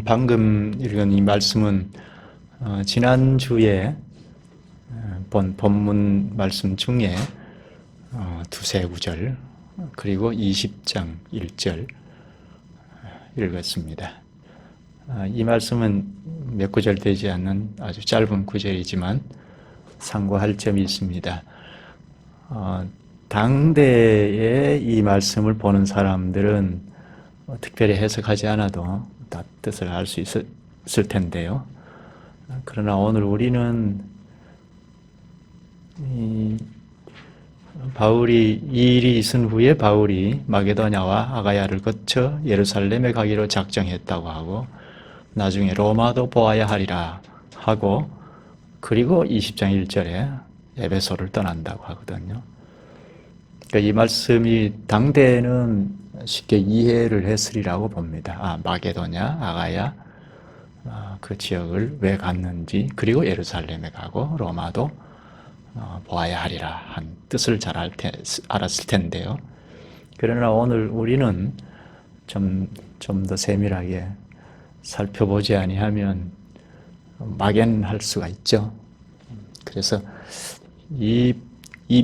방금 읽은 이 말씀은 지난주에 본문 말씀 중에 두세 구절 그리고 20장 1절 읽었습니다. 이 말씀은 몇 구절 되지 않는 아주 짧은 구절이지만 상고할 점이 있습니다. 당대에 이 말씀을 보는 사람들은 특별히 해석하지 않아도 다 뜻을 알 수 있을 텐데요. 그러나 오늘 우리는 바울이 이 일이 있은 후에 바울이 마게도냐와 아가야를 거쳐 예루살렘에 가기로 작정했다고 하고 나중에 로마도 보아야 하리라 하고 그리고 20장 1절에 에베소를 떠난다고 하거든요. 그러니까 이 말씀이 당대에는 쉽게 이해를 했으리라고 봅니다. 마게도냐, 아가야 그 지역을 왜 갔는지 그리고 예루살렘에 가고 로마도 보아야 하리라 한 뜻을 잘 알았을 텐데요. 그러나 오늘 우리는 좀 더 세밀하게 살펴보지 아니하면 막연할 수가 있죠. 그래서 이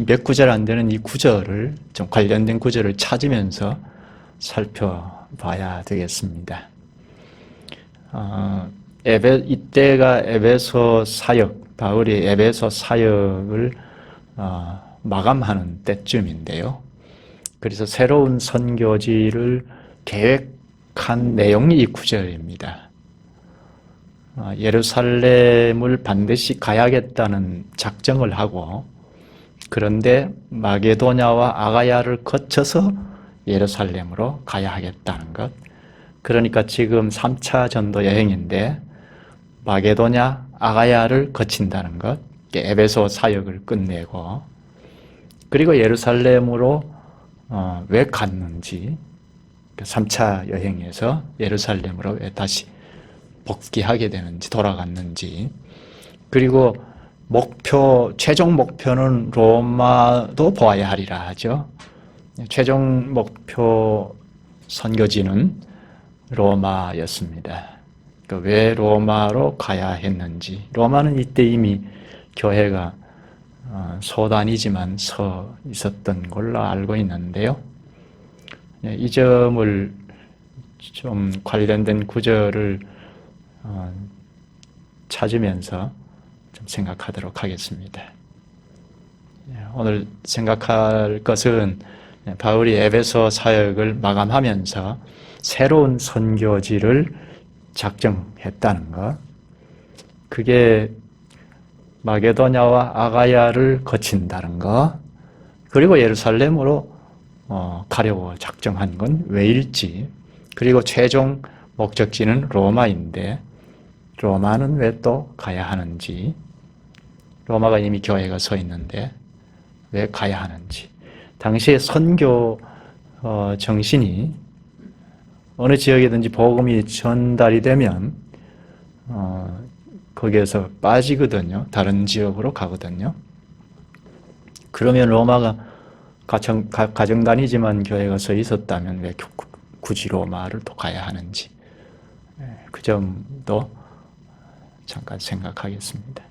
몇 구절 안 되는 이 구절을 좀 관련된 구절을 찾으면서 살펴봐야 되겠습니다. 이때가 에베소 사역, 바울이 에베소 사역을 마감하는 때쯤인데요. 그래서 새로운 선교지를 계획한 내용이 이 구절입니다. 예루살렘을 반드시 가야겠다는 작정을 하고 그런데 마게도냐와 아가야를 거쳐서 예루살렘으로 가야 하겠다는 것. 그러니까 지금 3차 전도 여행인데 마게도냐, 아가야를 거친다는 것. 에베소 사역을 끝내고 그리고 예루살렘으로 왜 갔는지 3차 여행에서 예루살렘으로 왜 다시 복귀하게 되는지 돌아갔는지 그리고 최종 목표는 로마도 보아야 하리라 하죠. 최종 목표 선교지는 로마였습니다. 왜 로마로 가야 했는지. 로마는 이때 이미 교회가 소단이지만 서 있었던 걸로 알고 있는데요. 이 점을 좀 관련된 구절을 찾으면서 좀 생각하도록 하겠습니다. 오늘 생각할 것은 바울이 에베소 사역을 마감하면서 새로운 선교지를 작정했다는 것. 그게 마게도냐와 아가야를 거친다는 것. 그리고 예루살렘으로 가려고 작정한 건 왜일지. 그리고 최종 목적지는 로마인데 로마는 왜 또 가야 하는지, 로마가 이미 교회가 서 있는데 왜 가야 하는지, 당시의 선교 정신이 어느 지역이든지 복음이 전달이 되면 거기에서 빠지거든요. 다른 지역으로 가거든요. 그러면 로마가 가정단이지만 교회가 서 있었다면 왜 굳이 로마를 또 가야 하는지, 그 점도 잠깐 생각하겠습니다.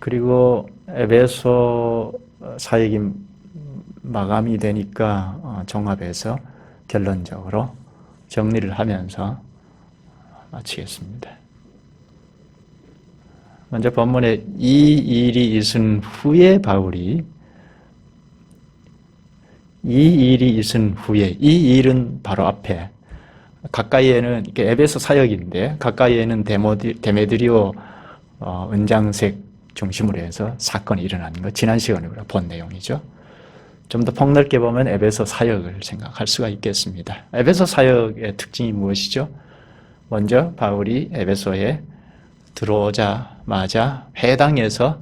그리고 에베소 사역이 마감이 되니까 종합해서 결론적으로 정리를 하면서 마치겠습니다. 먼저 본문에 이 일이 있은 후에 바울이 이 일은 바로 앞에 가까이에는 에베소 사역인데 가까이에는 데메드리오 은장색 중심으로 해서 사건이 일어난 것, 지난 시간에 본 내용이죠. 좀 더 폭넓게 보면 에베소 사역을 생각할 수가 있겠습니다. 에베소 사역의 특징이 무엇이죠? 먼저 바울이 에베소에 들어오자마자 회당에서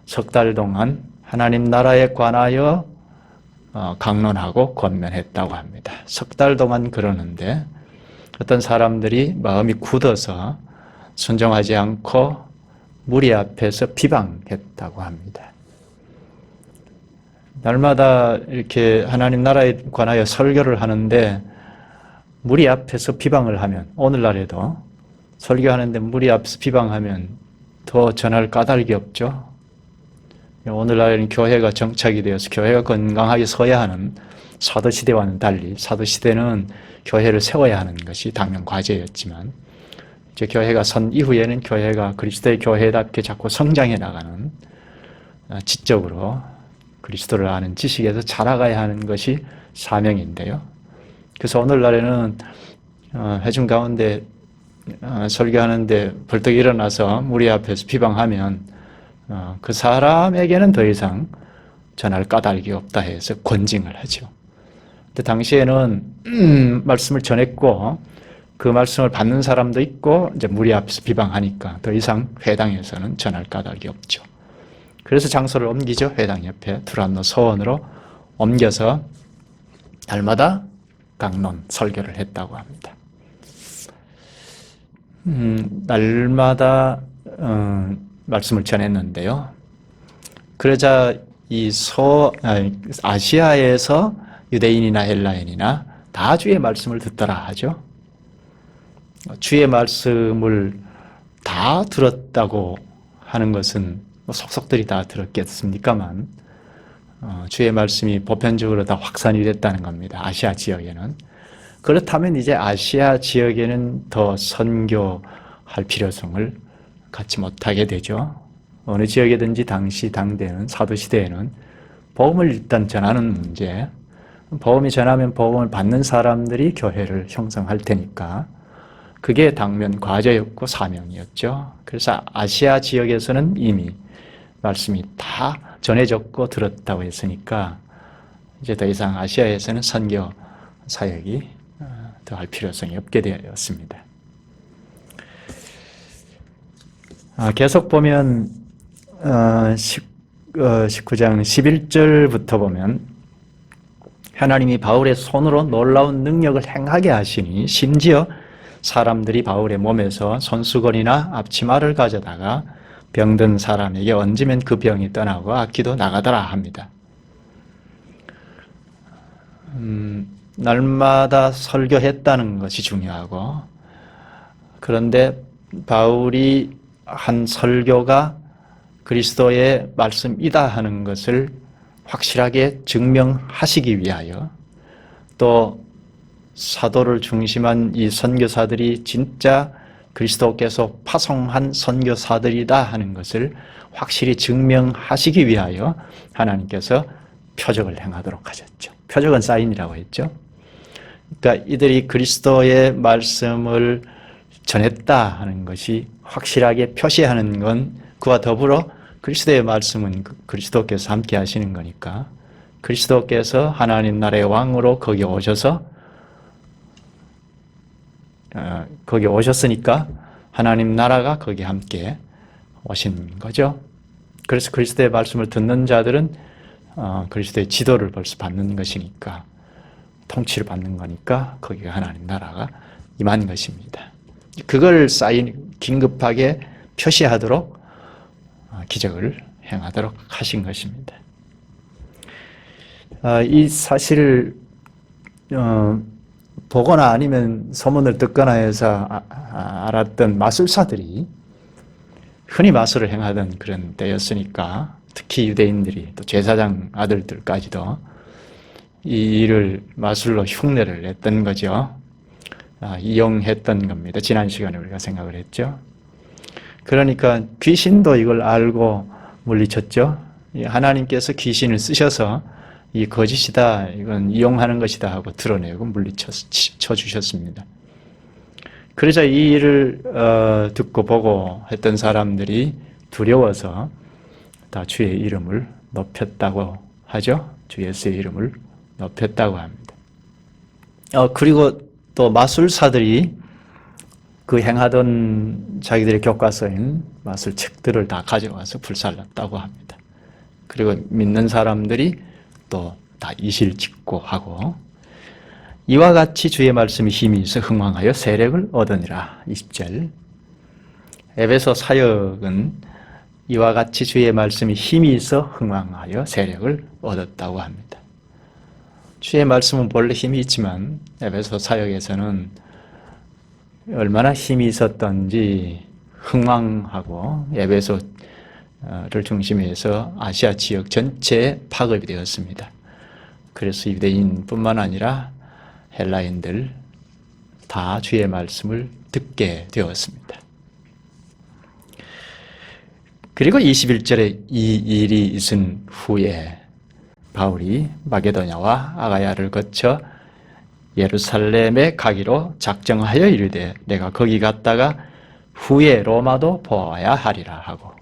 석 달 동안 하나님 나라에 관하여 강론하고 권면했다고 합니다. 석 달 동안 그러는데 어떤 사람들이 마음이 굳어서 순종하지 않고 무리 앞에서 비방했다고 합니다. 날마다 이렇게 하나님 나라에 관하여 설교를 하는데 무리 앞에서 비방을 하면, 오늘날에도 설교하는데 무리 앞에서 비방하면 더 전할 까닭이 없죠. 오늘날에는 교회가 정착이 되어서 교회가 건강하게 서야 하는 사도시대와는 달리, 사도시대는 교회를 세워야 하는 것이 당면 과제였지만, 이제 교회가 선 이후에는 교회가 그리스도의 교회답게 자꾸 성장해 나가는, 지적으로 그리스도를 아는 지식에서 자라가야 하는 것이 사명인데요. 그래서 오늘날에는 회중 가운데 설교하는데 벌떡 일어나서 무리 앞에서 비방하면 그 사람에게는 더 이상 전할 까닭이 없다 해서 권징을 하죠. 근데 당시에는 말씀을 전했고 그 말씀을 받는 사람도 있고 이제 무리 앞에서 비방하니까 더 이상 회당에서는 전할 까닭이 없죠. 그래서 장소를 옮기죠. 회당 옆에 두란노 서원으로 옮겨서 날마다 강론 설교를 했다고 합니다. 날마다 말씀을 전했는데요. 그러자 이 아시아에서 유대인이나 헬라인이나 다 주의 말씀을 듣더라 하죠. 주의 말씀을 다 들었다고 하는 것은 속속들이 다 들었겠습니까만 주의 말씀이 보편적으로 다 확산이 됐다는 겁니다. 아시아 지역에는. 그렇다면 이제 아시아 지역에는 더 선교할 필요성을 갖지 못하게 되죠. 어느 지역이든지 당시 당대는 사도시대에는 복음을 일단 전하는 문제, 복음이 전하면 복음을 받는 사람들이 교회를 형성할 테니까 그게 당면 과제였고 사명이었죠. 그래서 아시아 지역에서는 이미 말씀이 다 전해졌고 들었다고 했으니까 이제 더 이상 아시아에서는 선교 사역이 더 할 필요성이 없게 되었습니다. 계속 보면 19장 11절부터 보면 하나님이 바울의 손으로 놀라운 능력을 행하게 하시니 심지어 사람들이 바울의 몸에서 손수건이나 앞치마를 가져다가 병든 사람에게 얹으면 그 병이 떠나고 악기도 나가더라 합니다. 날마다 설교했다는 것이 중요하고, 그런데 바울이 한 설교가 그리스도의 말씀이다 하는 것을 확실하게 증명하시기 위하여, 또 사도를 중심한 이 선교사들이 진짜 그리스도께서 파송한 선교사들이다 하는 것을 확실히 증명하시기 위하여 하나님께서 표적을 행하도록 하셨죠. 표적은 사인이라고 했죠. 그러니까 이들이 그리스도의 말씀을 전했다 하는 것이 확실하게 표시하는 건 그와 더불어 그리스도의 말씀은 그리스도께서 함께 하시는 거니까 그리스도께서 하나님 나라의 왕으로 거기 오셨으니까 하나님 나라가 거기 함께 오신 거죠. 그래서 그리스도의 말씀을 듣는 자들은 그리스도의 지도를 벌써 받는 것이니까, 통치를 받는 거니까 거기가 하나님 나라가 임한 것입니다. 그걸 긴급하게 표시하도록 기적을 행하도록 하신 것입니다. 이 사실을 보거나 아니면 소문을 듣거나 해서 알았던 마술사들이 흔히 마술을 행하던 그런 때였으니까 특히 유대인들이 또 제사장 아들들까지도 이 일을 마술로 흉내를 냈던 거죠. 이용했던 겁니다. 지난 시간에 우리가 생각을 했죠. 그러니까 귀신도 이걸 알고 물리쳤죠. 하나님께서 귀신을 쓰셔서 이 거짓이다, 이건 이용하는 것이다 하고 드러내고 물리쳐주셨습니다. 그러자 이 일을 듣고 보고 했던 사람들이 두려워서 다 주의 이름을 높였다고 하죠. 주 예수의 이름을 높였다고 합니다. 그리고 또 마술사들이 그 행하던 자기들의 교과서인 마술 책들을 다 가져와서 불살랐다고 합니다. 그리고 믿는 사람들이 또 다 이실직고 하고, 이와 같이 주의 말씀이 힘이 있어 흥왕하여 세력을 얻으니라. 20절. 에베소 사역은 이와 같이 주의 말씀이 힘이 있어 흥왕하여 세력을 얻었다고 합니다. 주의 말씀은 본래 힘이 있지만 에베소 사역에서는 얼마나 힘이 있었던지 흥왕하고 에베소를 중심으로 해서 아시아 지역 전체에 파급이 되었습니다. 그래서 유대인뿐만 아니라 헬라인들 다 주의 말씀을 듣게 되었습니다. 그리고 21절에 이 일이 있은 후에 바울이 마게도냐와 아가야를 거쳐 예루살렘에 가기로 작정하여 이르되 내가 거기 갔다가 후에 로마도 보아야 하리라 하고,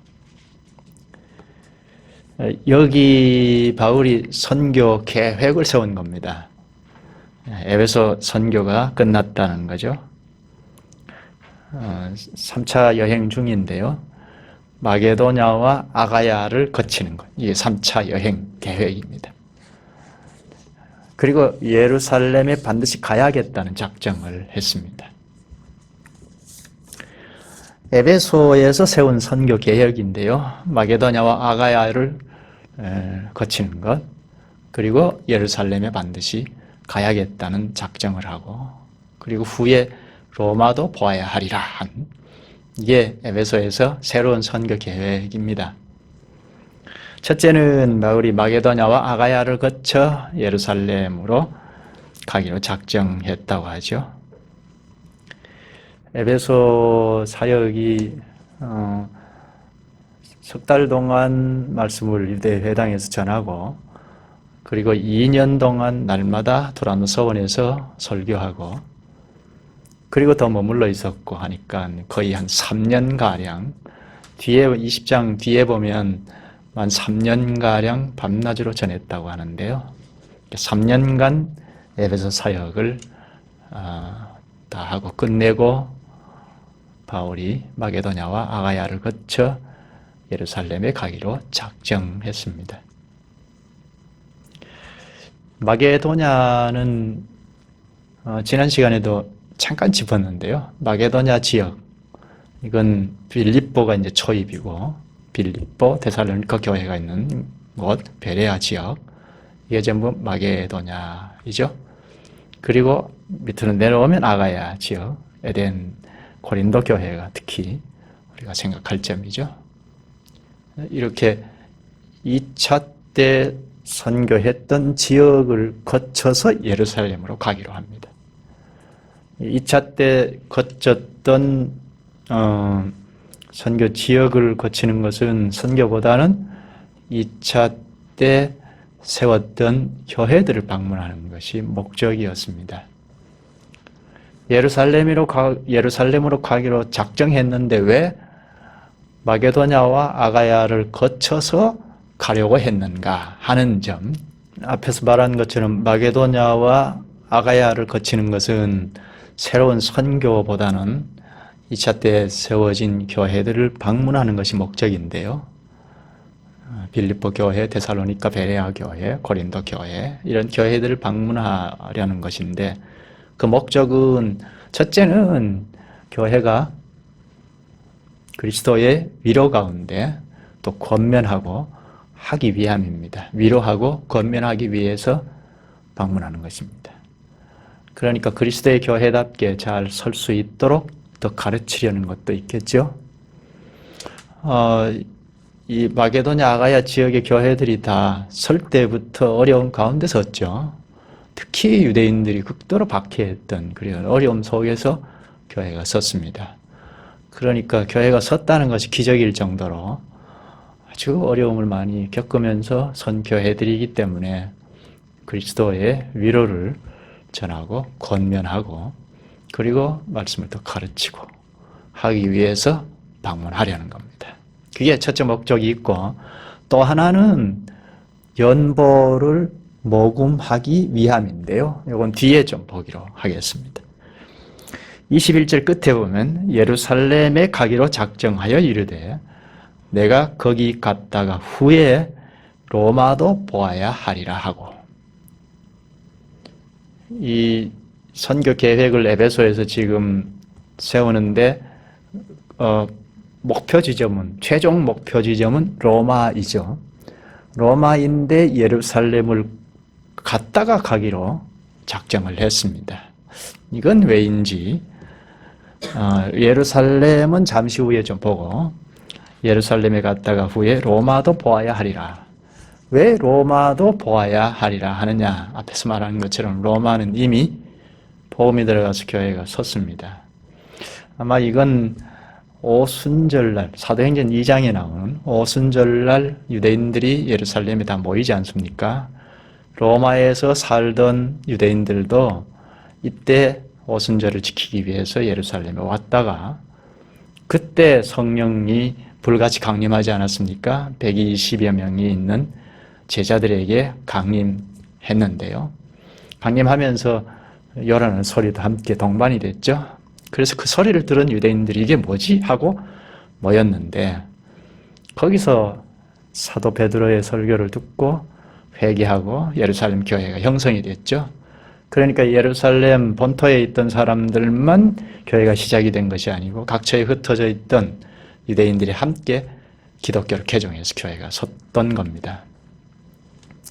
여기 바울이 선교 계획을 세운 겁니다. 에베소 선교가 끝났다는 거죠. 3차 여행 중인데요. 마게도냐와 아가야를 거치는 것, 이게 3차 여행 계획입니다. 그리고 예루살렘에 반드시 가야겠다는 작정을 했습니다. 에베소에서 세운 선교 계획인데요. 마게도냐와 아가야를 거치는 것, 그리고 예루살렘에 반드시 가야겠다는 작정을 하고, 그리고 후에 로마도 보아야 하리라 한, 이게 에베소에서 새로운 선교 계획입니다. 첫째는 바울이 마게도냐와 아가야를 거쳐 예루살렘으로 가기로 작정했다고 하죠. 에베소 사역이 석 달 동안 말씀을 유대 회당에서 전하고, 그리고 2년 동안 날마다 두란노 서원에서 설교하고, 그리고 더 머물러 있었고 하니까 거의 한 3년가량, 뒤에 20장 뒤에 보면 한 3년가량 밤낮으로 전했다고 하는데요. 3년간 에베소 사역을 다 하고 끝내고 바울이 마게도냐와 아가야를 거쳐 예루살렘에 가기로 작정했습니다. 마게도냐는 지난 시간에도 잠깐 짚었는데요. 마게도냐 지역, 이건 빌립보가 이제 초입이고, 빌립보, 데살로니가 교회가 있는 곳, 베레아 지역, 이게 전부 마게도냐이죠. 그리고 밑으로 내려오면 아가야 지역, 에덴, 고린도 교회가 특히 우리가 생각할 점이죠. 이렇게 2차 때 선교했던 지역을 거쳐서 예루살렘으로 가기로 합니다. 2차 때 거쳤던 선교 지역을 거치는 것은 선교보다는 2차 때 세웠던 교회들을 방문하는 것이 목적이었습니다. 예루살렘으로 가기로 작정했는데 왜 마게도냐와 아가야를 거쳐서 가려고 했는가 하는 점, 앞에서 말한 것처럼 마게도냐와 아가야를 거치는 것은 새로운 선교보다는 2차 때 세워진 교회들을 방문하는 것이 목적인데요. 빌립보 교회, 데살로니가 베레아 교회, 고린도 교회, 이런 교회들을 방문하려는 것인데, 그 목적은 첫째는 교회가 그리스도의 위로 가운데 또 권면하고 하기 위함입니다. 위로하고 권면하기 위해서 방문하는 것입니다. 그러니까 그리스도의 교회답게 잘 설 수 있도록 더 가르치려는 것도 있겠죠. 이 마게도냐 아가야 지역의 교회들이 다 설 때부터 어려운 가운데 섰죠. 특히 유대인들이 극도로 박해했던 그런 어려움 속에서 교회가 섰습니다. 그러니까 교회가 섰다는 것이 기적일 정도로 아주 어려움을 많이 겪으면서 선 교회들이기 때문에 그리스도의 위로를 전하고 권면하고, 그리고 말씀을 더 가르치고 하기 위해서 방문하려는 겁니다. 그게 첫째 목적이 있고, 또 하나는 연보를 모금하기 위함인데요. 이건 뒤에 좀 보기로 하겠습니다. 21절 끝에 보면 예루살렘에 가기로 작정하여 이르되 내가 거기 갔다가 후에 로마도 보아야 하리라 하고, 이 선교 계획을 에베소에서 지금 세우는데 목표 지점은, 최종 목표 지점은 로마이죠. 로마인데 예루살렘을 갔다가 가기로 작정을 했습니다. 이건 왜인지 예루살렘은 잠시 후에 좀 보고 예루살렘에 갔다가 후에 로마도 보아야 하리라. 왜 로마도 보아야 하리라 하느냐? 앞에서 말한 것처럼 로마는 이미 복음이 들어가서 교회가 섰습니다. 아마 이건 오순절날, 사도행전 2장에 나오는 오순절날 유대인들이 예루살렘에 다 모이지 않습니까? 로마에서 살던 유대인들도 이때 오순절을 지키기 위해서 예루살렘에 왔다가 그때 성령이 불같이 강림하지 않았습니까? 120여 명이 있는 제자들에게 강림했는데요. 강림하면서 요라는 소리도 함께 동반이 됐죠. 그래서 그 소리를 들은 유대인들이 이게 뭐지? 하고 모였는데 거기서 사도 베드로의 설교를 듣고 회개하고 예루살렘 교회가 형성이 됐죠. 그러니까 예루살렘 본토에 있던 사람들만 교회가 시작이 된 것이 아니고 각처에 흩어져 있던 유대인들이 함께 기독교를 개종해서 교회가 섰던 겁니다.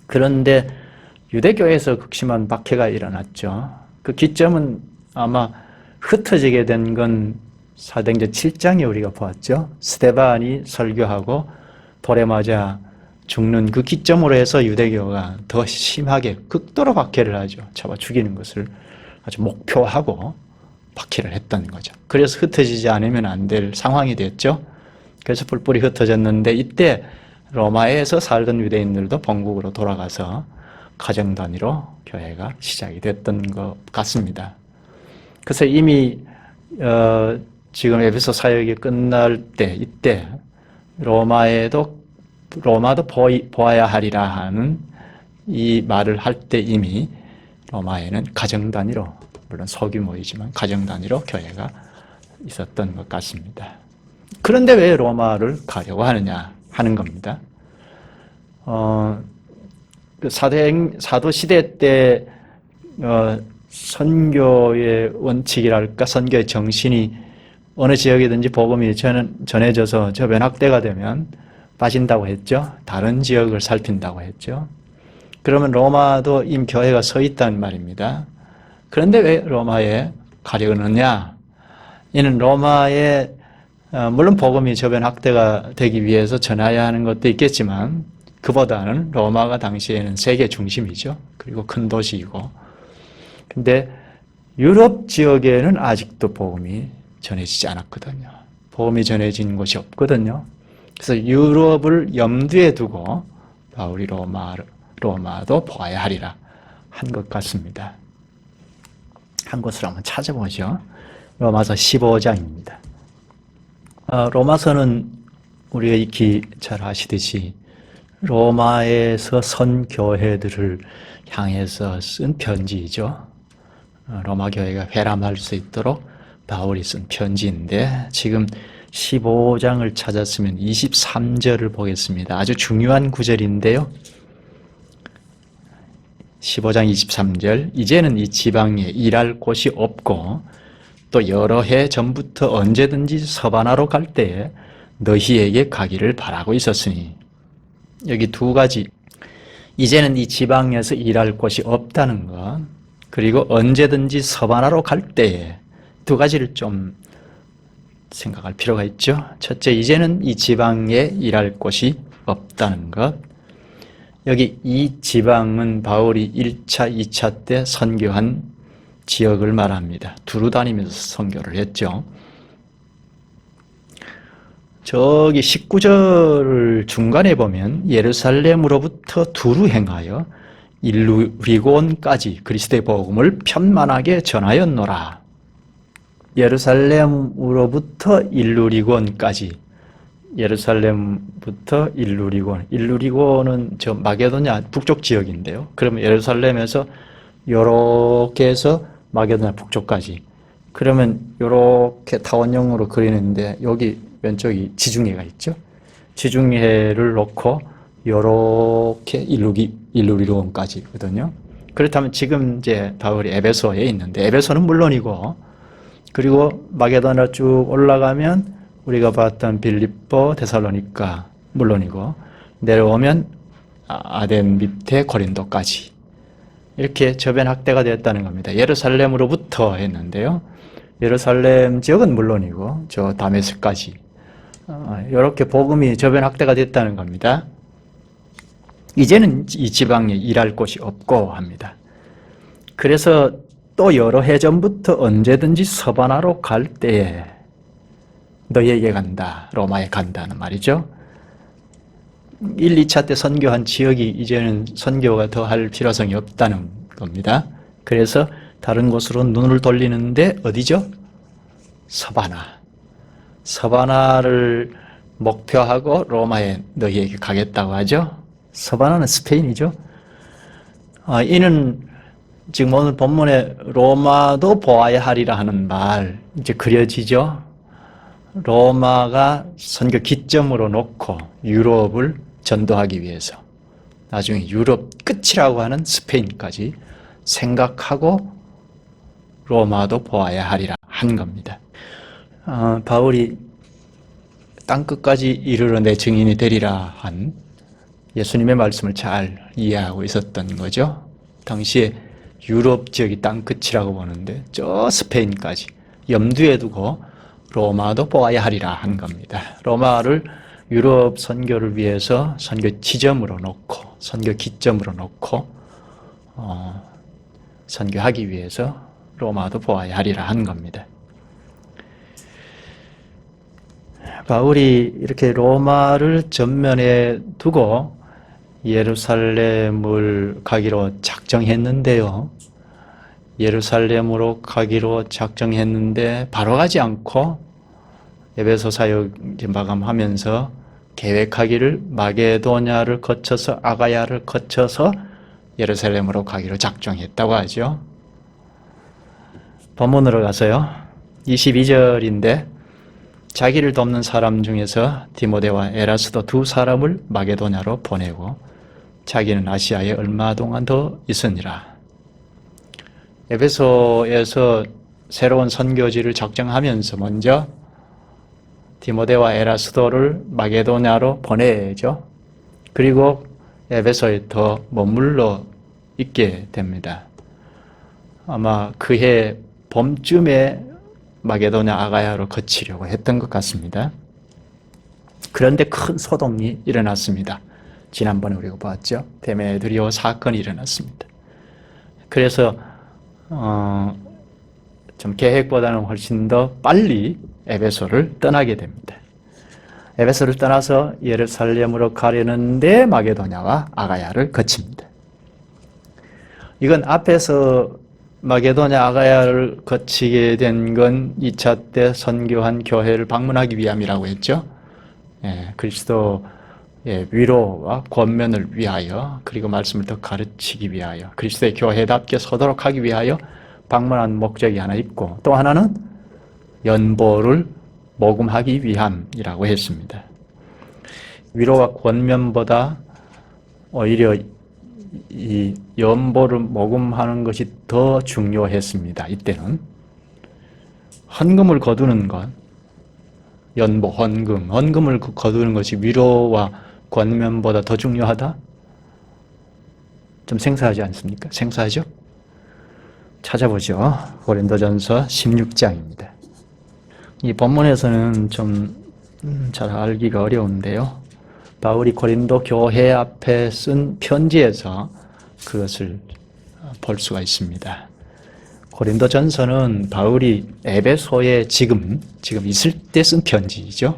그런데 유대교회에서 극심한 박해가 일어났죠. 그 기점은 아마 흩어지게 된 건 사도행전 7장에 우리가 보았죠. 스데반이 설교하고 돌에 맞아 죽는 그 기점으로 해서 유대교가 더 심하게 극도로 박해를 하죠. 잡아 죽이는 것을 아주 목표하고 박해를 했던 거죠. 그래서 흩어지지 않으면 안 될 상황이 됐죠. 그래서 뿔뿔이 흩어졌는데 이때 로마에서 살던 유대인들도 본국으로 돌아가서 가정 단위로 교회가 시작이 됐던 것 같습니다. 그래서 이미 지금 에베소 사역이 끝날 때 이때 로마도 보아야 하리라 하는 이 말을 할 때 이미 로마에는 가정 단위로, 물론 소규모이지만 가정 단위로 교회가 있었던 것 같습니다. 그런데 왜 로마를 가려고 하느냐 하는 겁니다. 사도 시대 때 선교의 원칙이랄까, 선교의 정신이 어느 지역이든지 복음이 전해져서 저변학대가 되면 빠진다고 했죠. 다른 지역을 살핀다고 했죠. 그러면 로마도 이미 교회가 서 있다는 말입니다. 그런데 왜 로마에 가려느냐? 이는 로마에 물론 복음이 저변학대가 되기 위해서 전해야 하는 것도 있겠지만 그보다는 로마가 당시에는 세계 중심이죠. 그리고 큰 도시이고. 근데 유럽 지역에는 아직도 복음이 전해지지 않았거든요. 복음이 전해진 곳이 없거든요. 그래서 유럽을 염두에 두고 바울이 로마도 보아야 하리라 한 것 같습니다. 한 곳을 한번 찾아보죠. 로마서 15장입니다. 로마서는 우리가 익히 잘 아시듯이 로마에서 선 교회들을 향해서 쓴 편지이죠. 로마 교회가 회람할 수 있도록 바울이 쓴 편지인데 지금 15장을 찾았으면 23절을 보겠습니다. 아주 중요한 구절인데요. 15장 23절, 이제는 이 지방에 일할 곳이 없고 또 여러 해 전부터 언제든지 서바나로 갈 때에 너희에게 가기를 바라고 있었으니, 여기 두 가지, 이제는 이 지방에서 일할 곳이 없다는 것, 그리고 언제든지 서바나로 갈 때에, 두 가지를 좀 생각할 필요가 있죠. 첫째, 이제는 이 지방에 일할 곳이 없다는 것. 여기 이 지방은 바울이 1차, 2차 때 선교한 지역을 말합니다. 두루 다니면서 선교를 했죠. 저기 19절 중간에 보면 예루살렘으로부터 두루 행하여 일루리곤까지 그리스도의 복음을 편만하게 전하였노라. 예루살렘으로부터 일루리곤까지, 예루살렘부터 일루리곤은 저 마게도냐 북쪽 지역인데요. 그러면 예루살렘에서 요렇게 해서 마게도냐 북쪽까지, 그러면 요렇게 타원형으로 그리는데 여기 왼쪽이 지중해가 있죠. 지중해를 놓고 요렇게 일루리곤까지거든요. 그렇다면 지금 이제 바울이 에베소에 있는데, 에베소는 물론이고, 그리고 마게도냐 쭉 올라가면 우리가 봤던 빌립보, 데살로니가 물론이고, 내려오면 아덴 밑에 고린도까지, 이렇게 저변 확대가 되었다는 겁니다. 예루살렘으로부터 했는데요. 예루살렘 지역은 물론이고 저 다메섹까지 이렇게 복음이 저변 확대가 됐다는 겁니다. 이제는 이 지방에 일할 곳이 없고 합니다. 그래서 또 여러 해 전부터 언제든지 서바나로 갈 때에 너희에게 간다, 로마에 간다는 말이죠. 1, 2차 때 선교한 지역이 이제는 선교가 더 할 필요성이 없다는 겁니다. 그래서 다른 곳으로 눈을 돌리는데 어디죠? 서바나. 서바나를 목표하고 로마에 너희에게 가겠다고 하죠. 서바나는 스페인이죠. 이는 지금 오늘 본문에 로마도 보아야 하리라 하는 말 이제 그려지죠. 로마가 선교 기점으로 놓고 유럽을 전도하기 위해서 나중에 유럽 끝이라고 하는 스페인까지 생각하고 로마도 보아야 하리라 한 겁니다. 바울이 땅끝까지 이르러 내 증인이 되리라 한 예수님의 말씀을 잘 이해하고 있었던 거죠. 당시에 유럽 지역이 땅끝이라고 보는데 저 스페인까지 염두에 두고 로마도 보아야 하리라 한 겁니다. 로마를 유럽 선교를 위해서 선교 지점으로 놓고 선교 기점으로 놓고 선교하기 위해서 로마도 보아야 하리라 한 겁니다. 바울이 이렇게 로마를 전면에 두고 예루살렘을 가기로 작정했는데요. 예루살렘으로 가기로 작정했는데 바로 가지 않고 에베소 사역 마감하면서 계획하기를 마게도냐를 거쳐서 아가야를 거쳐서 예루살렘으로 가기로 작정했다고 하죠. 본문으로 가서요. 22절인데 자기를 돕는 사람 중에서 디모데와 에라스도 두 사람을 마게도냐로 보내고 자기는 아시아에 얼마 동안 더 있으니라. 에베소에서 새로운 선교지를 작정하면서 먼저 디모데와 에라스도를 마게도냐로 보내죠. 그리고 에베소에 더 머물러 있게 됩니다. 아마 그해 봄쯤에 마게도냐 아가야로 거치려고 했던 것 같습니다. 그런데 큰 소동이 일어났습니다. 지난번에 우리가 봤죠. 데메드리오 사건이 일어났습니다. 그래서 좀 계획보다는 훨씬 더 빨리 에베소를 떠나게 됩니다. 에베소를 떠나서 예루살렘으로 가려는데 마게도냐와 아가야를 거칩니다. 이건 앞에서 마게도냐 아가야를 거치게 된 건 2차 때 선교한 교회를 방문하기 위함이라고 했죠. 그리스도의 위로와 권면을 위하여 그리고 말씀을 더 가르치기 위하여 그리스도의 교회답게 서도록 하기 위하여 방문한 목적이 하나 있고 또 하나는 연보를 모금하기 위함이라고 했습니다. 위로와 권면보다 오히려 이 연보를 모금하는 것이 더 중요했습니다. 이때는 헌금을 거두는 것, 연보, 헌금을 거두는 것이 위로와 권면보다 더 중요하다? 좀 생소하지 않습니까? 생소하죠? 찾아보죠. 고린도전서 16장입니다. 이 본문에서는 좀 잘 알기가 어려운데요. 바울이 고린도 교회 앞에 쓴 편지에서 그것을 볼 수가 있습니다. 고린도전서는 바울이 에베소에 지금 있을 때 쓴 편지죠.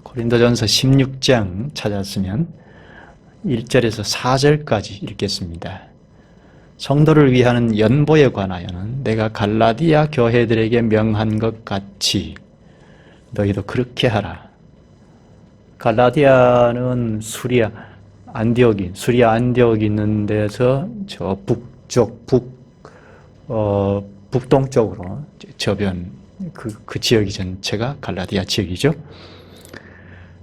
고린도전서 16장 찾았으면 1절에서 4절까지 읽겠습니다. 성도를 위하는 연보에 관하여는 내가 갈라디아 교회들에게 명한 것 같이 너희도 그렇게 하라. 갈라디아는 수리아 안디옥이 있는 데서 저 북동쪽으로 저변 그 지역이 전체가 갈라디아 지역이죠.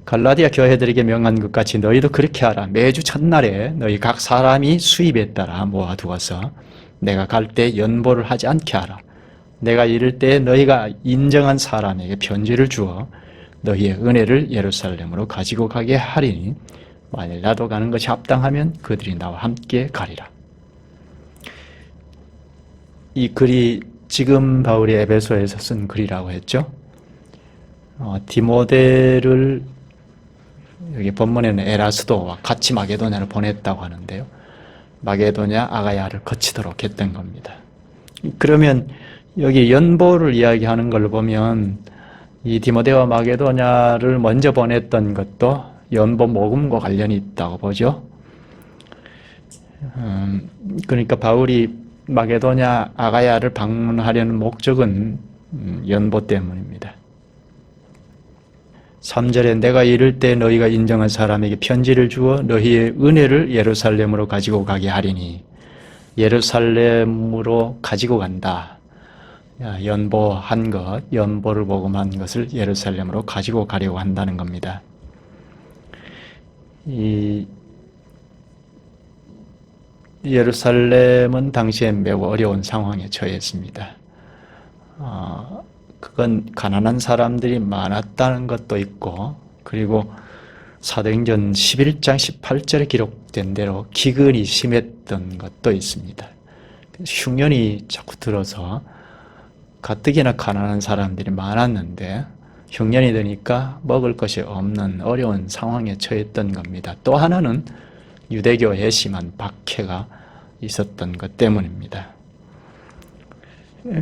갈라디아 교회들에게 명한 것 같이 너희도 그렇게 하라. 매주 첫날에 너희 각 사람이 수입에 따라 모아두어서 내가 갈 때 연보를 하지 않게 하라. 내가 이를 때 너희가 인정한 사람에게 편지를 주어 너희의 은혜를 예루살렘으로 가지고 가게 하리니 만일 나도 가는 것이 합당하면 그들이 나와 함께 가리라. 이 글이 지금 바울이 에베소에서 쓴 글이라고 했죠. 디모데를 여기 본문에는 에라스도와 같이 마게도냐를 보냈다고 하는데요. 마게도냐 아가야를 거치도록 했던 겁니다. 그러면 여기 연보를 이야기하는 걸 보면 이 디모데와 마게도냐를 먼저 보냈던 것도 연보 모금과 관련이 있다고 보죠. 그러니까 바울이 마게도냐 아가야를 방문하려는 목적은 연보 때문입니다. 3절에 내가 이를 때 너희가 인정한 사람에게 편지를 주어 너희의 은혜를 예루살렘으로 가지고 가게 하리니, 예루살렘으로 가지고 간다. 연보한 것, 연보를 복음한 것을 예루살렘으로 가지고 가려고 한다는 겁니다. 이 예루살렘은 당시에 매우 어려운 상황에 처했습니다. 그건 가난한 사람들이 많았다는 것도 있고, 그리고 사도행전 11장 18절에 기록된 대로 기근이 심했던 것도 있습니다. 흉년이 자꾸 들어서 가뜩이나 가난한 사람들이 많았는데 흉년이 드니까 먹을 것이 없는 어려운 상황에 처했던 겁니다. 또 하나는 유대교의 심한 박해가 있었던 것 때문입니다.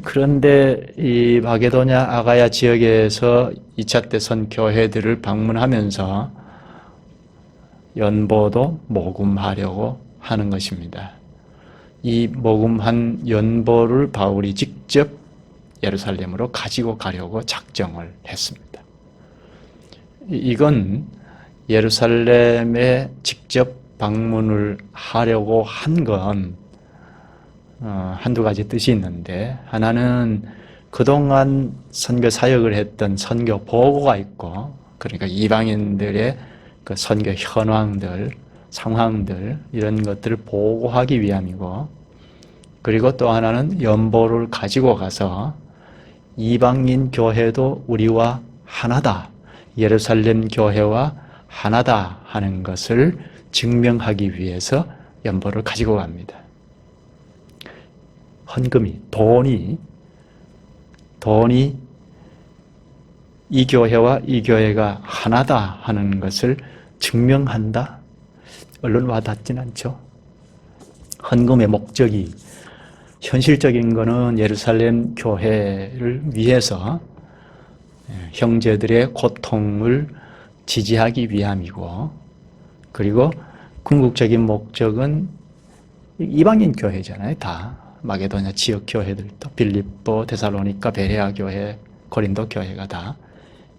그런데 이 마게도냐 아가야 지역에서 2차 때선 교회들을 방문하면서 연보도 모금하려고 하는 것입니다. 이 모금한 연보를 바울이 직접 예루살렘으로 가지고 가려고 작정을 했습니다. 이건 예루살렘에 직접 방문을 하려고 한 건 한두 가지 뜻이 있는데, 하나는 그동안 선교 사역을 했던 선교 보고가 있고, 그러니까 이방인들의 그 선교 현황들, 상황들 이런 것들을 보고하기 위함이고, 그리고 또 하나는 연보를 가지고 가서 이방인 교회도 우리와 하나다, 예루살렘 교회와 하나다 하는 것을 증명하기 위해서 연보를 가지고 갑니다. 헌금이, 돈이 이 교회와 이 교회가 하나다 하는 것을 증명한다? 얼른 와닿진 않죠. 헌금의 목적이, 현실적인 거는 예루살렘 교회를 위해서 형제들의 고통을 지지하기 위함이고, 그리고 궁극적인 목적은 이방인 교회잖아요. 다 마게도냐 지역 교회들도, 빌립보, 데살로니가, 베레아 교회, 고린도 교회가 다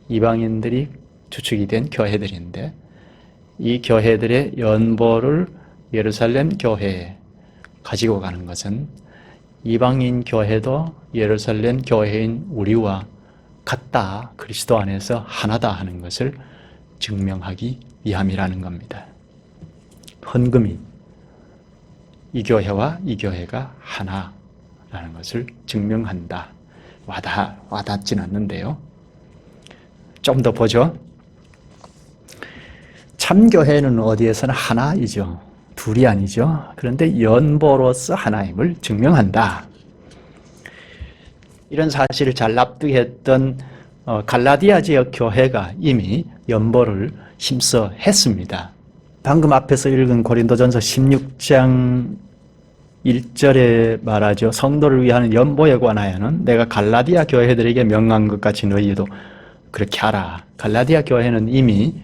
이방인들이 주축이 된 교회들인데, 이 교회들의 연보를 예루살렘 교회에 가지고 가는 것은 이방인 교회도 예루살렘 교회인 우리와 같다, 그리스도 안에서 하나다 하는 것을 증명하기 위함이라는 겁니다. 헌금이 이 교회와 이 교회가 하나라는 것을 증명한다. 와닿진 않는데요. 좀 더 보죠. 참교회는 어디에서나 하나이죠. 둘이 아니죠. 그런데 연보로서 하나임을 증명한다. 이런 사실을 잘 납득했던 갈라디아 지역 교회가 이미 연보를 힘써 했습니다. 방금 앞에서 읽은 고린도전서 16장 1절에 말하죠. 성도를 위한 연보에 관하여는 내가 갈라디아 교회들에게 명한 것 같이 너희도 그렇게 하라. 갈라디아 교회는 이미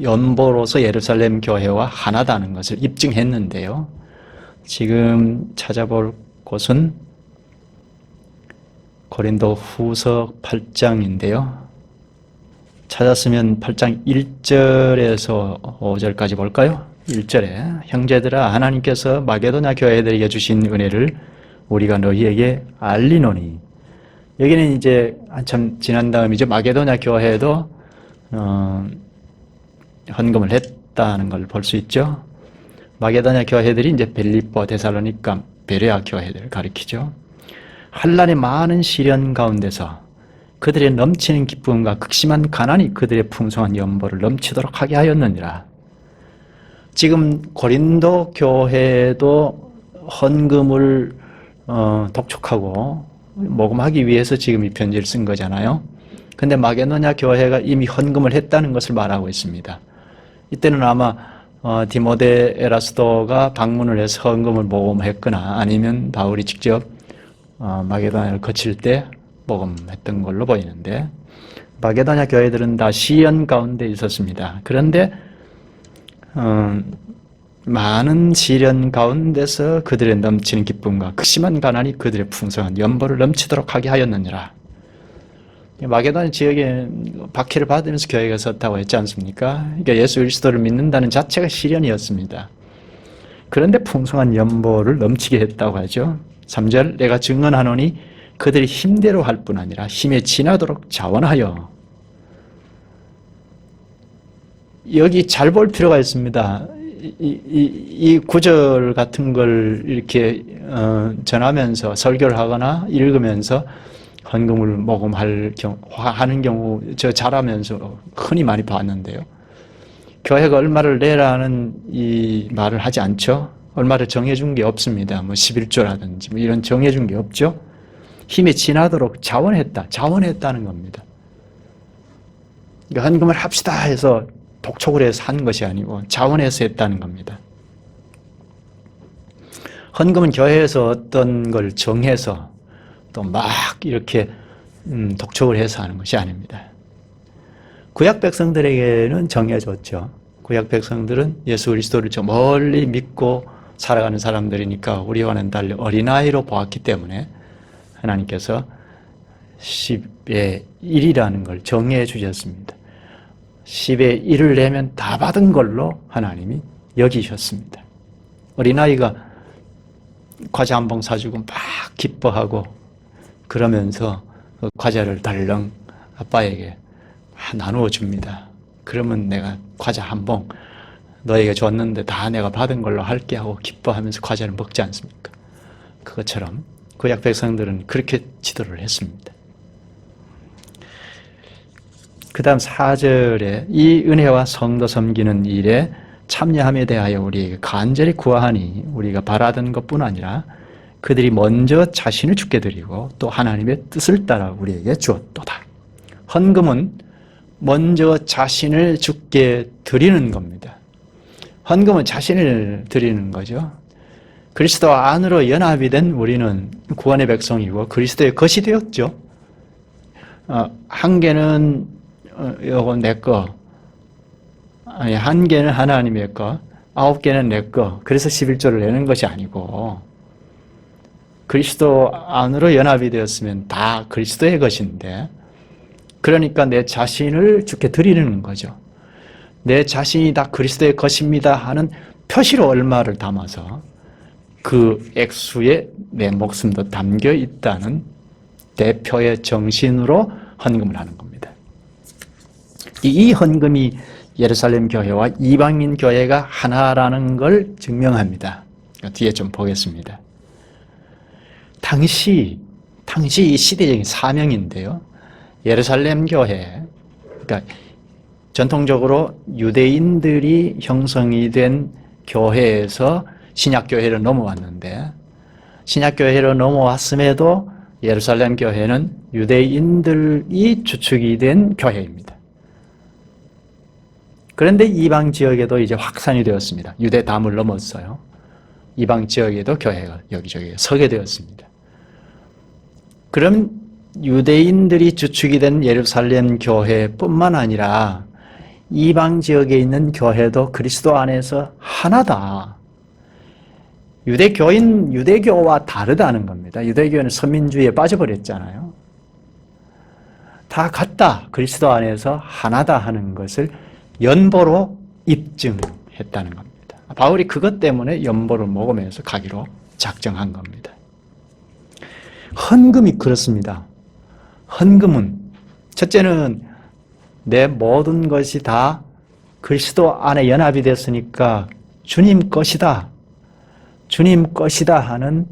연보로서 예루살렘 교회와 하나다는 것을 입증했는데요. 지금 찾아볼 곳은 고린도 후서 8장인데요. 찾았으면 8장 1절에서 5절까지 볼까요? 1절에 형제들아, 하나님께서 마게도냐 교회들에게 주신 은혜를 우리가 너희에게 알리노니. 여기는 이제 한참 지난 다음이죠. 마게도냐 교회도 헌금을 했다는 걸 볼 수 있죠. 마게도냐 교회들이 이제 빌립보, 데살로니가, 베레아 교회들을 가리키죠. 환난의 많은 시련 가운데서 그들의 넘치는 기쁨과 극심한 가난이 그들의 풍성한 연보를 넘치도록 하게 하였느니라. 지금 고린도 교회도 헌금을 독촉하고 모금하기 위해서 지금 이 편지를 쓴 거잖아요. 근데 마게도냐 교회가 이미 헌금을 했다는 것을 말하고 있습니다. 이때는 아마 디모데 에라스도가 방문을 해서 헌금을 모금했거나 아니면 바울이 직접 마게도냐를 거칠 때 모금했던 걸로 보이는데, 마게도냐 교회들은 다 시련 가운데 있었습니다. 그런데 많은 시련 가운데서 그들의 넘치는 기쁨과 극심한 가난이 그들의 풍성한 연보를 넘치도록 하게 하였느니라. 마게도냐 지역에 박해를 받으면서 교회가 섰다고 했지 않습니까? 그러니까 예수 그리스도를 믿는다는 자체가 시련이었습니다. 그런데 풍성한 연보를 넘치게 했다고 하죠. 3절, 내가 증언하노니 그들이 힘대로 할 뿐 아니라 힘에 지나도록 자원하여. 여기 잘 볼 필요가 있습니다. 이 구절 같은 걸 이렇게 전하면서 설교를 하거나 읽으면서 헌금을 하는 경우 저 잘하면서 흔히 많이 봤는데요. 교회가 얼마를 내라는 이 말을 하지 않죠. 얼마를 정해준 게 없습니다. 뭐 11조라든지 뭐 이런 정해준 게 없죠. 힘에 지나도록 자원했다는 겁니다. 그러니까 헌금을 합시다 해서 독촉을 해서 한 것이 아니고 자원해서 했다는 겁니다. 헌금은 교회에서 어떤 걸 정해서 또 막 이렇게 독촉을 해서 하는 것이 아닙니다. 구약 백성들에게는 정해졌죠. 구약 백성들은 예수 그리스도를 저 멀리 믿고 살아가는 사람들이니까 우리와는 달리 어린아이로 보았기 때문에 하나님께서 10의 1이라는 걸 정해 주셨습니다. 10의 1을 내면 다 받은 걸로 하나님이 여기셨습니다. 어린아이가 과자 한 봉 사주고 막 기뻐하고 그러면서 그 과자를 달랑 아빠에게 나누어 줍니다. 그러면 내가 과자 한 봉 너에게 줬는데 다 내가 받은 걸로 할게 하고 기뻐하면서 과자를 먹지 않습니까? 그것처럼 구약 백성들은 그렇게 지도를 했습니다. 그 다음 4절에 이 은혜와 성도 섬기는 일에 참여함에 대하여 우리에게 간절히 구하하니 우리가 바라던 것뿐 아니라 그들이 먼저 자신을 주께 드리고 또 하나님의 뜻을 따라 우리에게 주었도다. 헌금은 먼저 자신을 주께 드리는 겁니다. 헌금은 자신을 드리는 거죠. 그리스도 안으로 연합이 된 우리는 구원의 백성이고 그리스도의 것이 되었죠. 한 개는 요거 내 거, 아니 한 개는 하나님의 거, 9개는 내 거. 그래서 11조를 내는 것이 아니고 그리스도 안으로 연합이 되었으면 다 그리스도의 것인데, 그러니까 내 자신을 주께 드리는 거죠. 내 자신이 다 그리스도의 것입니다 하는 표시로 얼마를 담아서 그 액수에 내 목숨도 담겨 있다는 대표의 정신으로 헌금을 하는 겁니다. 이 헌금이 예루살렘 교회와 이방인 교회가 하나라는 걸 증명합니다. 뒤에 좀 보겠습니다. 당시 이 시대적인 사명인데요. 예루살렘 교회, 그러니까 전통적으로 유대인들이 형성이 된 교회에서 신약교회로 넘어왔는데, 신약교회로 넘어왔음에도 예루살렘 교회는 유대인들이 주축이 된 교회입니다. 그런데 이방 지역에도 이제 확산이 되었습니다. 유대 담을 넘었어요. 이방 지역에도 교회가 여기저기 서게 되었습니다. 그럼 유대인들이 주축이 된 예루살렘 교회뿐만 아니라 이방 지역에 있는 교회도 그리스도 안에서 하나다. 유대교와 다르다는 겁니다. 유대교는 서민주의에 빠져버렸잖아요. 다 같다. 그리스도 안에서 하나다 하는 것을 연보로 입증했다는 겁니다. 바울이 그것 때문에 연보를 모금해서 가기로 작정한 겁니다. 헌금이 그렇습니다. 헌금은 첫째는 내 모든 것이 다 그리스도 안에 연합이 됐으니까 주님 것이다. 주님 것이다 하는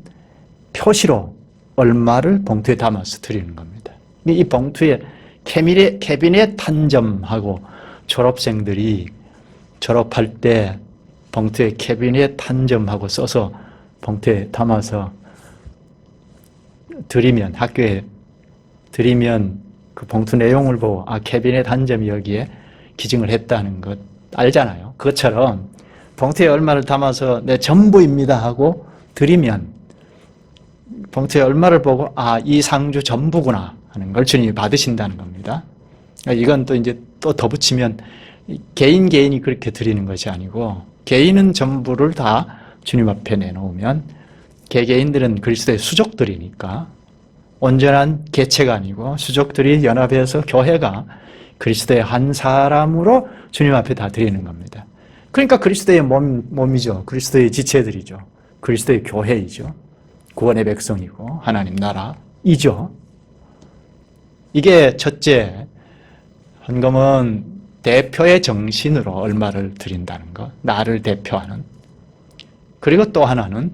표시로 얼마를 봉투에 담아서 드리는 겁니다. 이 봉투에 캐비넷 한 점하고 졸업생들이 졸업할 때 봉투에 캐비넷 한 점하고 써서 봉투에 담아서 드리면, 학교에 드리면 그 봉투 내용을 보고 캐비넷 한 점이 여기에 기증을 했다는 것 알잖아요. 그것처럼 봉투에 얼마를 담아서 내 전부입니다 하고 드리면 봉투에 얼마를 보고 이 상주 전부구나 하는 걸 주님이 받으신다는 겁니다. 이건 또 이제 또 덧붙이면 개인이 그렇게 드리는 것이 아니고, 개인은 전부를 다 주님 앞에 내놓으면 개개인들은 그리스도의 수족들이니까 온전한 개체가 아니고 수족들이 연합해서 교회가 그리스도의 한 사람으로 주님 앞에 다 드리는 겁니다. 그러니까 그리스도의 몸이죠. 그리스도의 지체들이죠. 그리스도의 교회이죠. 구원의 백성이고 하나님 나라이죠. 이게 첫째, 헌금은 대표의 정신으로 얼마를 드린다는 것, 나를 대표하는. 그리고 또 하나는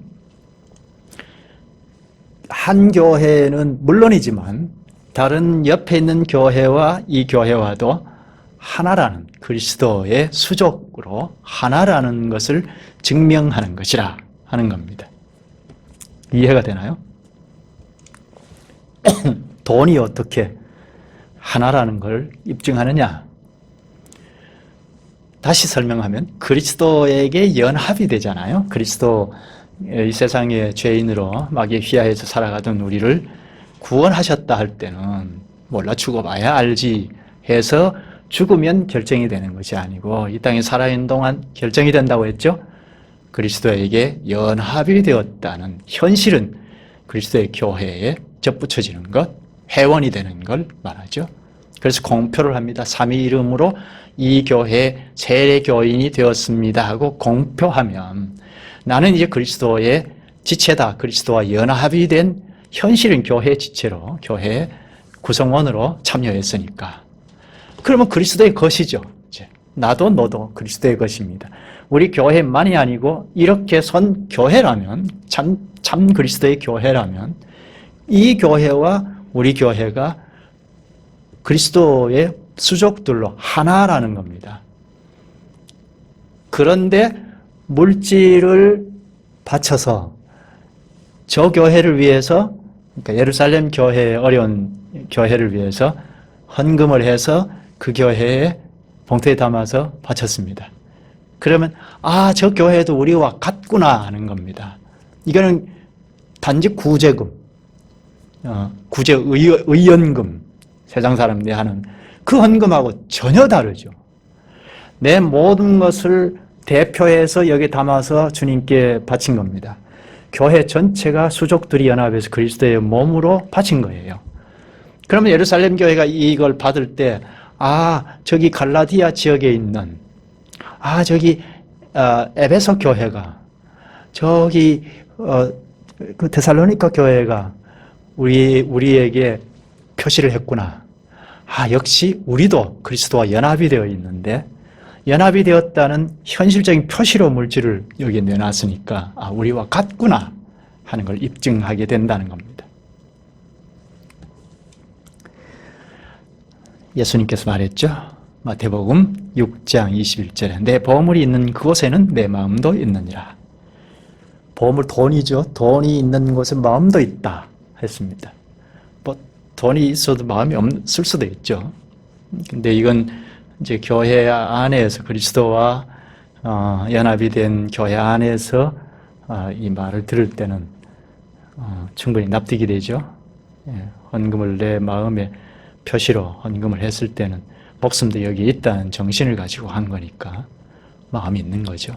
한 교회는 물론이지만 다른 옆에 있는 교회와 이 교회와도 하나라는, 그리스도의 수족으로 하나라는 것을 증명하는 것이라 하는 겁니다. 이해가 되나요? 돈이 어떻게 하나라는 걸 입증하느냐? 다시 설명하면 그리스도에게 연합이 되잖아요. 그리스도 이 세상의 죄인으로 마귀의 휘하에서 살아가던 우리를 구원하셨다 할 때는 몰라 죽어봐야 알지 해서 죽으면 결정이 되는 것이 아니고 이 땅에 살아있는 동안 결정이 된다고 했죠. 그리스도에게 연합이 되었다는 현실은 그리스도의 교회에 접붙여지는 것, 회원이 되는 걸 말하죠. 그래서 공표를 합니다. 삼위 이름으로 이 교회 세례 교인이 되었습니다 하고 공표하면 나는 이제 그리스도의 지체다. 그리스도와 연합이 된 현실은 교회 지체로, 교회 구성원으로 참여했으니까. 그러면 그리스도의 것이죠. 이제 나도 너도 그리스도의 것입니다. 우리 교회만이 아니고 이렇게 선 교회라면, 참 그리스도의 교회라면 이 교회와 우리 교회가 그리스도의 수족들로 하나라는 겁니다. 그런데 물질을 바쳐서 저 교회를 위해서, 그러니까 예루살렘 교회의 어려운 교회를 위해서 헌금을 해서 그 교회에 봉투에 담아서 바쳤습니다. 그러면 저 교회도 우리와 같구나 하는 겁니다. 이거는 단지 구제금, 의연금, 세상 사람들이 하는 그 헌금하고 전혀 다르죠. 내 모든 것을 대표해서 여기 담아서 주님께 바친 겁니다. 교회 전체가 수족들이 연합해서 그리스도의 몸으로 바친 거예요. 그러면 예루살렘 교회가 이걸 받을 때 저기 갈라디아 지역에 있는 저기 에베소 교회가, 저기 그 데살로니가 교회가 우리에게 표시를 했구나. 역시 우리도 그리스도와 연합이 되어 있는데, 연합이 되었다는 현실적인 표시로 물질을 여기에 내놨으니까 우리와 같구나 하는 걸 입증하게 된다는 겁니다. 예수님께서 말했죠. 마태복음 6장 21절에 내 보물이 있는 그곳에는 내 마음도 있느니라. 보물, 돈이죠. 돈이 있는 곳에 마음도 있다 했습니다. 돈이 있어도 마음이 없을 수도 있죠. 근데 이건 이제 교회 안에서 그리스도와 연합이 된 교회 안에서 이 말을 들을 때는 충분히 납득이 되죠. 헌금을 내 마음의 표시로 헌금을 했을 때는 목숨도 여기 있다는 정신을 가지고 한 거니까 마음이 있는 거죠.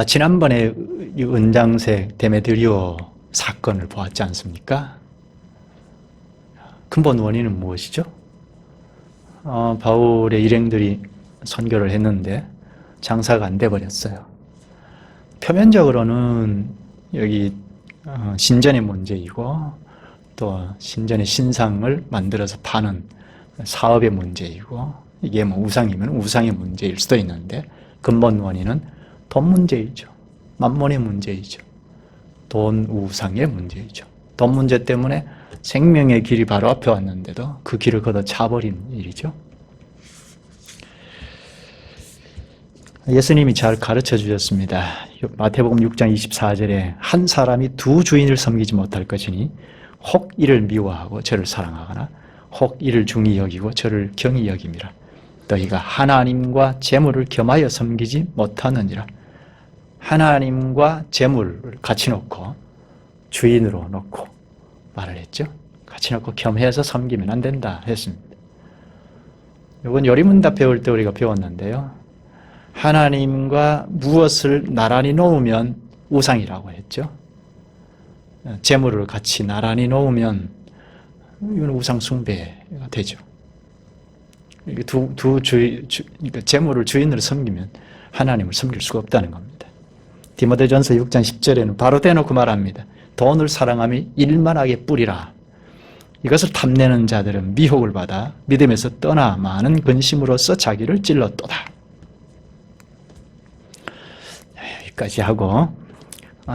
지난번에 은장색 데메드리오 사건을 보았지 않습니까? 근본 원인은 무엇이죠? 바울의 일행들이 선교를 했는데 장사가 안 돼버렸어요. 표면적으로는 여기 신전의 문제이고 또 신전의 신상을 만들어서 파는 사업의 문제이고, 이게 우상이면 우상의 문제일 수도 있는데 근본 원인은 돈 문제이죠. 만몬의 문제이죠. 돈 우상의 문제이죠. 돈 문제 때문에 생명의 길이 바로 앞에 왔는데도 그 길을 걷어 차버린 일이죠. 예수님이 잘 가르쳐 주셨습니다. 마태복음 6장 24절에 한 사람이 두 주인을 섬기지 못할 것이니 혹 이를 미워하고 저를 사랑하거나 혹 이를 중히 여기고 저를 경히 여김이라. 너희가 하나님과 재물을 겸하여 섬기지 못하느니라. 하나님과 재물을 같이 놓고 주인으로 놓고 말을 했죠. 같이 놓고 겸해서 섬기면 안 된다 했습니다. 이건 요리문답 배울 때 우리가 배웠는데요. 하나님과 무엇을 나란히 놓으면 우상이라고 했죠. 재물을 같이 나란히 놓으면 이건 우상 숭배가 되죠. 그러니까 재물을 주인으로 섬기면 하나님을 섬길 수가 없다는 겁니다. 디모데전서 6장 10절에는 바로 대놓고 말합니다. 돈을 사랑함이 일만하게 뿌리라. 이것을 탐내는 자들은 미혹을 받아 믿음에서 떠나 많은 근심으로써 자기를 찔렀도다. 여기까지 하고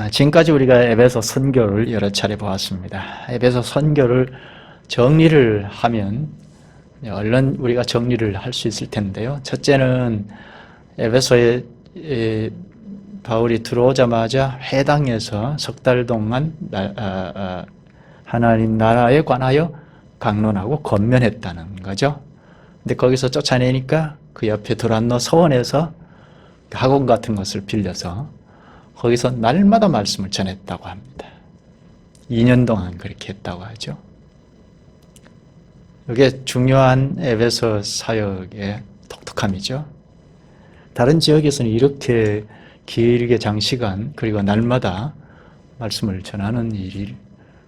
지금까지 우리가 에베소 선교를 여러 차례 보았습니다. 에베소 선교를 정리를 하면 얼른 우리가 정리를 할 수 있을 텐데요. 첫째는 에베소에 바울이 들어오자마자 회당에서 석 달 동안 하나님 나라에 관하여 강론하고 권면했다는 거죠. 근데 거기서 쫓아내니까 그 옆에 두란노 서원에서 학원 같은 것을 빌려서 거기서 날마다 말씀을 전했다고 합니다. 2년 동안 그렇게 했다고 하죠. 이게 중요한 에베소 사역의 독특함이죠. 다른 지역에서는 이렇게 길게 장시간 그리고 날마다 말씀을 전하는 일을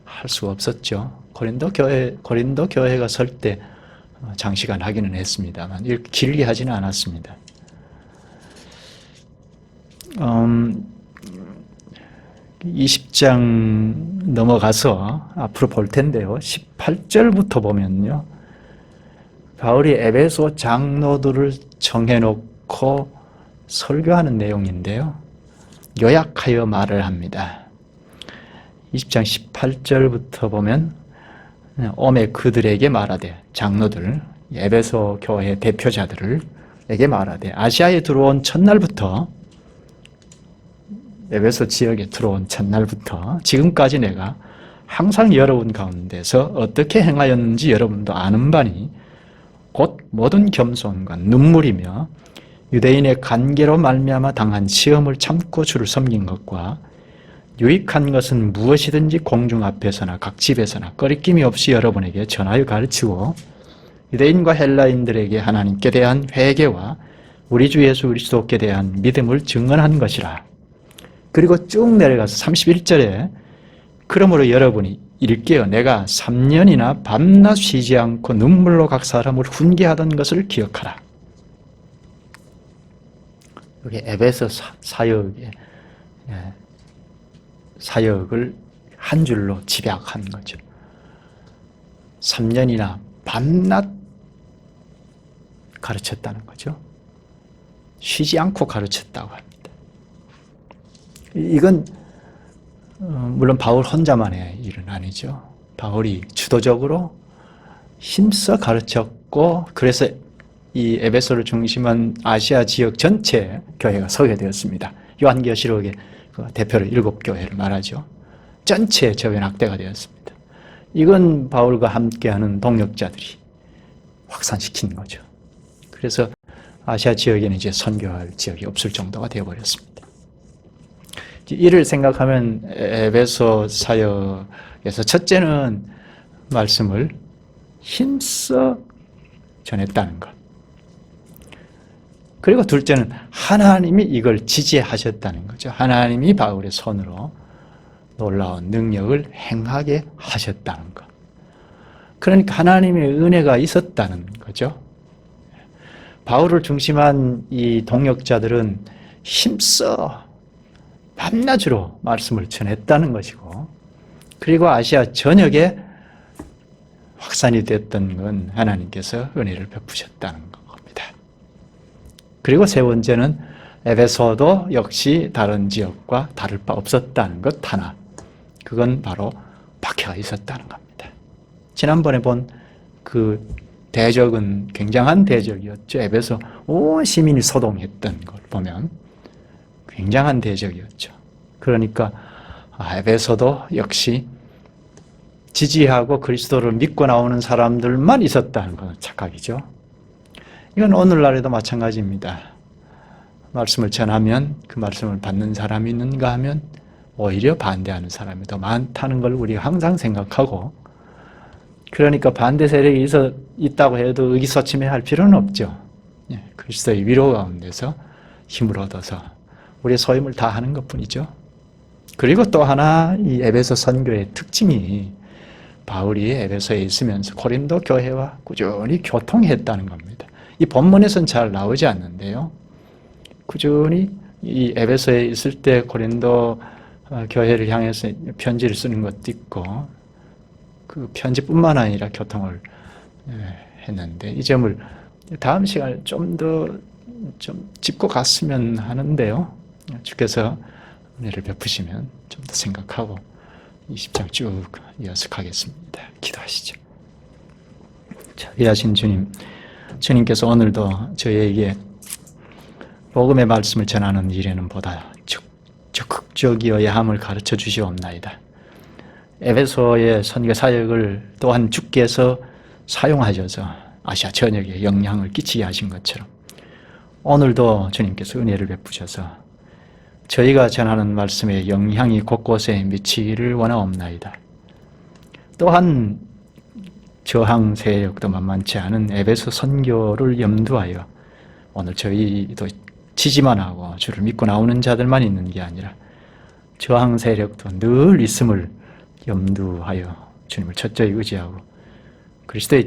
할 수가 없었죠. 고린도 교회가 설 때 장시간 하기는 했습니다만 이렇게 길게 하지는 않았습니다. 20장 넘어가서 앞으로 볼 텐데요. 18절부터 보면요. 바울이 에베소 장로들을 정해놓고 설교하는 내용인데요. 요약하여 말을 합니다. 20장 18절부터 보면 오매 그들에게 말하되 장로들, 에베소 교회 대표자들에게 말하되 아시아에 들어온 첫날부터 에베소 지역에 들어온 첫날부터 지금까지 내가 항상 여러분 가운데서 어떻게 행하였는지 여러분도 아는 바니 곧 모든 겸손과 눈물이며 유대인의 관계로 말미암아 당한 시험을 참고 주를 섬긴 것과 유익한 것은 무엇이든지 공중 앞에서나 각 집에서나 꺼리낌이 없이 여러분에게 전하여 가르치고 유대인과 헬라인들에게 하나님께 대한 회개와 우리 주 예수 그리스도께 대한 믿음을 증언한 것이라. 그리고 쭉 내려가서 31절에 그러므로 여러분이 일깨어 내가 3년이나 밤낮 쉬지 않고 눈물로 각 사람을 훈계하던 것을 기억하라. 여기 에베소 사역을 한 줄로 집약한 거죠. 3년이나 밤낮 가르쳤다는 거죠. 쉬지 않고 가르쳤다고 합니다. 이건 물론 바울 혼자만의 일은 아니죠. 바울이 주도적으로 힘써 가르쳤고 그래서 이 에베소를 중심한 아시아 지역 전체 교회가 서게 되었습니다. 요한계시록의 대표를 7교회를 말하죠. 전체 저변 확대가 되었습니다. 이건 바울과 함께하는 동역자들이 확산시킨 거죠. 그래서 아시아 지역에는 이제 선교할 지역이 없을 정도가 되어버렸습니다. 이를 생각하면 에베소 사역에서 첫째는 말씀을 힘써 전했다는 것. 그리고 둘째는 하나님이 이걸 지지하셨다는 거죠. 하나님이 바울의 손으로 놀라운 능력을 행하게 하셨다는 것. 그러니까 하나님의 은혜가 있었다는 거죠. 바울을 중심한 이 동역자들은 힘써 밤낮으로 말씀을 전했다는 것이고 그리고 아시아 전역에 확산이 됐던 건 하나님께서 은혜를 베푸셨다는 겁니다. 그리고 세 번째는 에베소도 역시 다른 지역과 다를 바 없었다는 것 하나. 그건 바로 박해가 있었다는 겁니다. 지난번에 본 그 대적은 굉장한 대적이었죠. 에베소 온 시민이 소동했던 걸 보면 굉장한 대적이었죠. 그러니까 에베소도 역시 지지하고 그리스도를 믿고 나오는 사람들만 있었다는 건 착각이죠. 이건 오늘날에도 마찬가지입니다. 말씀을 전하면 그 말씀을 받는 사람이 있는가 하면 오히려 반대하는 사람이 더 많다는 걸 우리가 항상 생각하고, 그러니까 반대 세력이 있다고 해도 의기소침해할 필요는 없죠. 그리스도의 위로 가운데서 힘을 얻어서 우리의 소임을 다하는 것뿐이죠. 그리고 또 하나 이 에베소 선교의 특징이 바울이 에베소에 있으면서 고린도 교회와 꾸준히 교통했다는 겁니다. 이 본문에서는 잘 나오지 않는데요. 꾸준히 이 에베소에 있을 때 고린도 교회를 향해서 편지를 쓰는 것도 있고, 그 편지뿐만 아니라 교통을 했는데, 이 점을 다음 시간에 좀 더 짚고 갔으면 하는데요. 주께서 은혜를 베푸시면 좀 더 생각하고 20장 쭉 이어서 가겠습니다. 기도하시죠. 자비하신 주님, 주님께서 오늘도 저희에게 복음의 말씀을 전하는 일에는 보다 적극적이어야 함을 가르쳐 주시옵나이다. 에베소의 선교 사역을 또한 주께서 사용하셔서 아시아 전역에 영향을 끼치게 하신 것처럼 오늘도 주님께서 은혜를 베푸셔서 저희가 전하는 말씀의 영향이 곳곳에 미치기를 원하옵나이다. 또한 저항 세력도 만만치 않은 에베소 선교를 염두하여 오늘 저희도 지지만 하고 주를 믿고 나오는 자들만 있는 게 아니라 저항 세력도 늘 있음을 염두하여 주님을 철저히 의지하고 그리스도의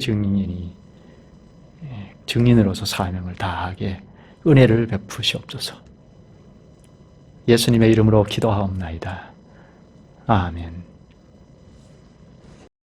증인으로서 사명을 다하게 은혜를 베푸시옵소서. 예수님의 이름으로 기도하옵나이다. 아멘.